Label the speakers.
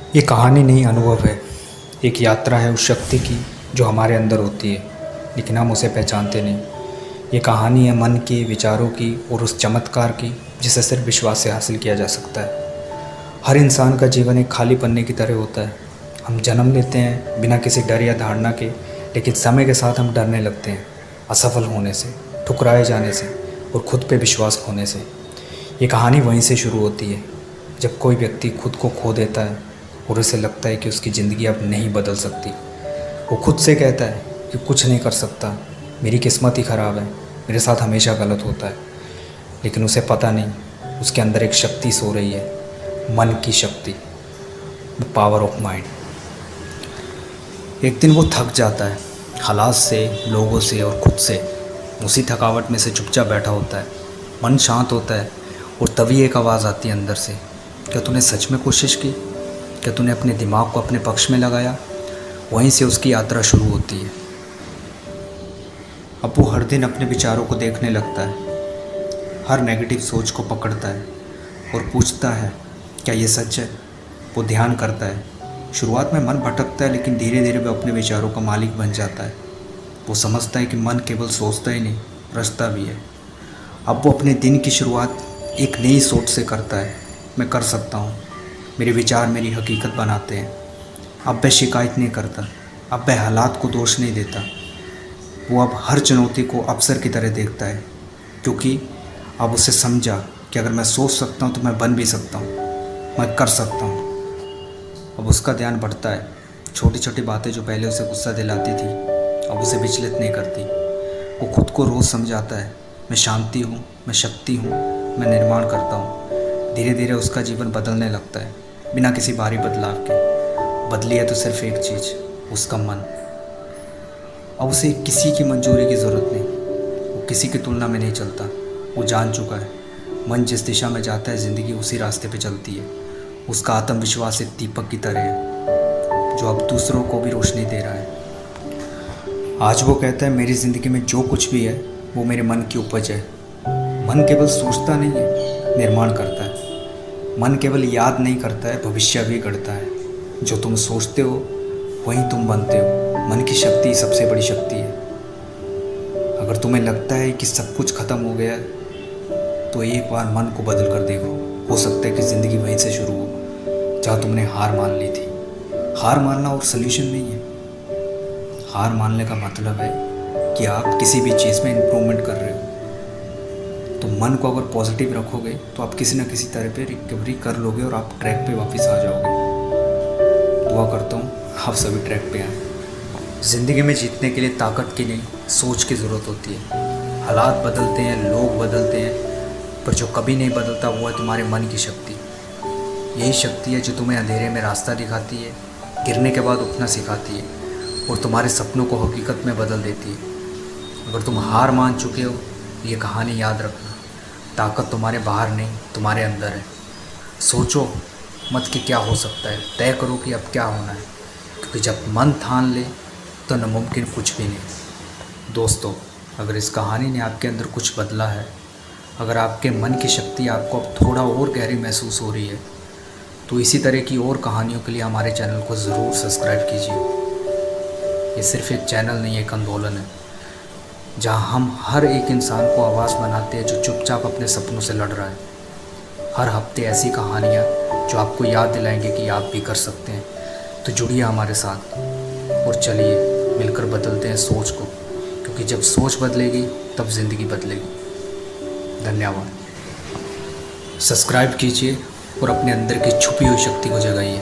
Speaker 1: ये कहानी नहीं, अनुभव है। एक यात्रा है उस शक्ति की जो हमारे अंदर होती है, लेकिन हम उसे पहचानते नहीं। ये कहानी है मन की, विचारों की और उस चमत्कार की जिसे सिर्फ विश्वास से हासिल किया जा सकता है। हर इंसान का जीवन एक खाली पन्ने की तरह होता है। हम जन्म लेते हैं बिना किसी डर या धारणा के, लेकिन समय के साथ हम डरने लगते हैं, असफल होने से, ठुकराए जाने से और खुद पे विश्वास खोने से। ये कहानी वहीं से शुरू होती है, जब कोई व्यक्ति खुद को खो देता है और उसे लगता है कि उसकी ज़िंदगी अब नहीं बदल सकती। वो खुद से कहता है कि कुछ नहीं कर सकता, मेरी किस्मत ही ख़राब है, मेरे साथ हमेशा गलत होता है। लेकिन उसे पता नहीं, उसके अंदर एक शक्ति सो रही है, मन की शक्ति, द पावर ऑफ माइंड। एक दिन वो थक जाता है, हालात से, लोगों से और खुद से। उसी थकावट में से चुपचाप बैठा होता है, मन शांत होता है और तभी एक आवाज़ आती है अंदर से, क्या तूने सच में कोशिश की? क्या तूने अपने दिमाग को अपने पक्ष में लगाया? वहीं से उसकी यात्रा शुरू होती है। अब वो हर दिन अपने विचारों को देखने लगता है, हर नेगेटिव सोच को पकड़ता है और पूछता है क्या ये सच है। वो ध्यान करता है। शुरुआत में मन भटकता है, लेकिन धीरे धीरे वो अपने विचारों का मालिक बन जाता है। वो समझता है कि मन केवल सोचता ही नहीं, रचता भी है। अब वो अपने दिन की शुरुआत एक नई सोच से करता है, मैं कर सकता हूँ, मेरे विचार मेरी हकीकत बनाते हैं। अब वह शिकायत नहीं करता, अब वह हालात को दोष नहीं देता। वो अब हर चुनौती को अवसर की तरह देखता है, क्योंकि अब उसे समझा कि अगर मैं सोच सकता हूँ तो मैं बन भी सकता हूँ, मैं कर सकता हूँ। अब उसका ध्यान बढ़ता है। छोटी छोटी बातें जो पहले उसे गुस्सा दिलाती थी, अब उसे विचलित नहीं करती। वो खुद को रोज़ समझाता है, मैं शांति हूँ, मैं शक्ति हूँ, मैं निर्माण करता हूँ। धीरे धीरे उसका जीवन बदलने लगता है, बिना किसी भारी बदलाव के। बदली है तो सिर्फ एक चीज़, उसका मन। अब उसे किसी की मंजूरी की ज़रूरत नहीं, वो किसी की तुलना में नहीं चलता। वो जान चुका है, मन जिस दिशा में जाता है ज़िंदगी उसी रास्ते पे चलती है। उसका आत्मविश्वास एक दीपक की तरह है, जो अब दूसरों को भी रोशनी दे रहा है। आज वो कहता है मेरी ज़िंदगी में जो कुछ भी है वो मेरे मन की उपज है। मन केवल सोचता नहीं है, निर्माण करता है। मन केवल याद नहीं करता है, भविष्य भी गढ़ता है। जो तुम सोचते हो वही तुम बनते हो। मन की शक्ति सबसे बड़ी शक्ति है। अगर तुम्हें लगता है कि सब कुछ ख़त्म हो गया है, तो एक बार मन को बदल कर देखो। हो सकता है कि ज़िंदगी वहीं से शुरू हो जहाँ तुमने हार मान ली थी। हार मानना और सल्यूशन नहीं है। हार मानने का मतलब है कि आप किसी भी चीज़ में इम्प्रूवमेंट कर रहे हो। तो मन को अगर पॉजिटिव रखोगे तो आप किसी न किसी तरह पे रिकवरी कर लोगे और आप ट्रैक पे वापस आ जाओगे। दुआ करता हूँ आप सभी ट्रैक पे आएँ। ज़िंदगी में जीतने के लिए ताकत की नहीं, सोच की ज़रूरत होती है। हालात बदलते हैं, लोग बदलते हैं, पर जो कभी नहीं बदलता वो है तुम्हारे मन की शक्ति। यही शक्ति है जो तुम्हें अंधेरे में रास्ता दिखाती है, गिरने के बाद उठना सिखाती है और तुम्हारे सपनों को हकीकत में बदल देती है। अगर तुम हार मान चुके हो, ये कहानी याद रखना, ताकत तुम्हारे बाहर नहीं, तुम्हारे अंदर है। सोचो मत कि क्या हो सकता है, तय करो कि अब क्या होना है, क्योंकि जब मन ठान ले तो नामुमकिन कुछ भी नहीं। दोस्तों, अगर इस कहानी ने आपके अंदर कुछ बदला है, अगर आपके मन की शक्ति आपको अब थोड़ा और गहरी महसूस हो रही है, तो इसी तरह की और कहानियों के लिए हमारे चैनल को ज़रूर सब्सक्राइब कीजिए। ये सिर्फ एक चैनल नहीं, एक आंदोलन है, जहां हम हर एक इंसान को आवाज़ बनाते हैं जो चुपचाप अपने सपनों से लड़ रहा है। हर हफ्ते ऐसी कहानियाँ जो आपको याद दिलाएंगे कि आप भी कर सकते हैं। तो जुड़िए हमारे साथ और चलिए मिलकर बदलते हैं सोच को, क्योंकि जब सोच बदलेगी तब ज़िंदगी बदलेगी। धन्यवाद। सब्सक्राइब कीजिए और अपने अंदर की छुपी हुई शक्ति को जगाइए।